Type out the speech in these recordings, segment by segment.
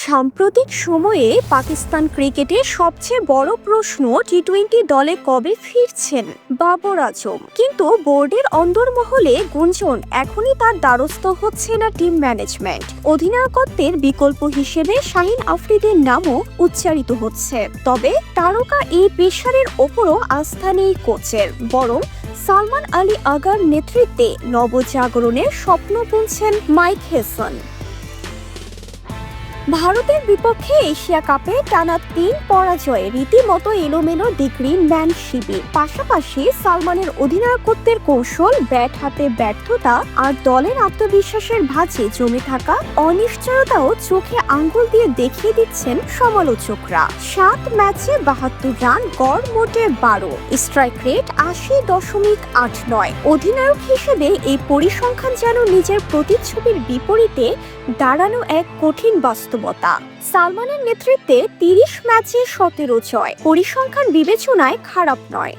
সাম্প্রতিক সময়ে পাকিস্তান ক্রিকেটের সবচেয়ে বড় প্রশ্ন টি-20 দলে কবে ফিরছেন বাবর আজম। কিন্তু বোর্ডের অন্দরমহলে গুঞ্জন এখনই তার দ্বারস্থ হচ্ছে না টিম ম্যানেজমেন্ট। অধিনায়কত্বের বিকল্প হিসেবে শাহিন আফ্রিদির নামও উচ্চারিত হচ্ছে। তবে তারকা এই পেশারের ওপরও আস্থা নেই কোচের, বরং সালমান আলী আগার নেতৃত্বে নবজাগরণের স্বপ্ন বুনছেন মাইক হেসন। ভারতের বিপক্ষে এশিয়া কাপে টানা ৩ পরাজয়ে রীতিমতো এলোমেলো দি গ্রিন ম্যান শিবির। পাশাপাশি সালমানের অধিনায়কত্বের কৌশল, ব্যাট হাতে ব্যর্থতা আর দলের আত্মবিশ্বাসের ভাঁজে জমে থাকা অনিশ্চয়তাও চোখে আঙ্গুল দিয়ে দেখিয়ে দিচ্ছেন সমালোচকরা। ৭ ম্যাচে ৭২ রান, গড় মোটে ১২, স্ট্রাইক রেট ৮০.৮৯। অধিনায়ক হিসেবে এই পরিসংখ্যান যেন নিজের প্রতিচ্ছবির বিপরীতে দাঁড়ানো এক কঠিন বাস্তবতা। সালমানের নেতৃত্বে ৩০ ম্যাচে ১৭ জয় পরিসংখ্যান বিবেচনায় খারাপ নয়,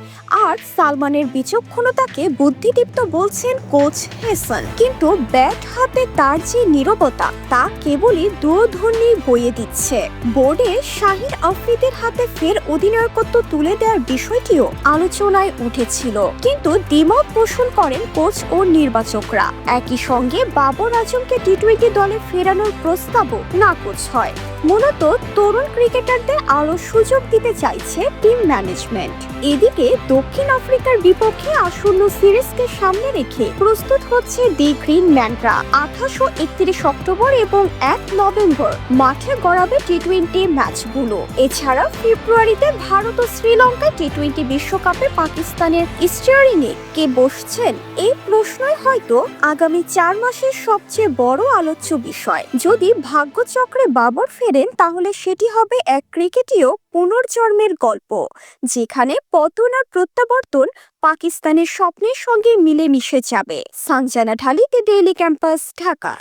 আর সালমানের বিচক্ষণতাকে বুদ্ধিদীপ্ত বলছেন কোচ হেসন। কিন্তু ব্যাট হাতে তার যে নীরবতা, তা কেবলই দূরধ্বনি বইয়ে দিচ্ছে। বোর্ডে শাহিন আফ্রিদির হাতে ফের অধিনায়কত্ব তুলে দেওয়ার বিষয়টিও আলোচনায় উঠেছিল, কিন্তু দ্বিমত পোষণ করেন কোচ ও নির্বাচকরা। একই সঙ্গে বাবর আজমকে টি-20 দলে ফেরানোর প্রস্তাবও নাকচ হয়। মূলত তরুণ ক্রিকেটারদের আরো সুযোগ দিতে চাইছে টিম ম্যানেজমেন্ট। এদিকে দক্ষিণ আফ্রিকার বিপক্ষে আসন্ন সিরিজকে সামনে রেখে প্রস্তুত হচ্ছে দি গ্রিন ম্যানরা। ২৮ ও ৩১ অক্টোবর এবং ১ নভেম্বর মাঠে গড়াবে টি-20 ম্যাচগুলো। এছাড়া ফেব্রুয়ারিতে ভারত ও শ্রীলঙ্কায় টি-20 বিশ্বকাপে পাকিস্তানের স্টিয়ারিংয়ে কে বসছেন, এই প্রশ্নই হয়তো আগামী ৪ মাসের সবচেয়ে বড় আলোচ্য বিষয়। যদি ভাগ্যচক্রে বাবর ফেরেন, তাহলে সেটি হবে এক ক্রিকেটীয় পুনর্জন্মের গল্প, যেখানে পতন আর প্রত্যাবর্তন পাকিস্তানের স্বপ্নের সঙ্গে মিলেমিশে যাবে। সানজানা ঢালি, দ্য ডেইলি ক্যাম্পাস, ঢাকা।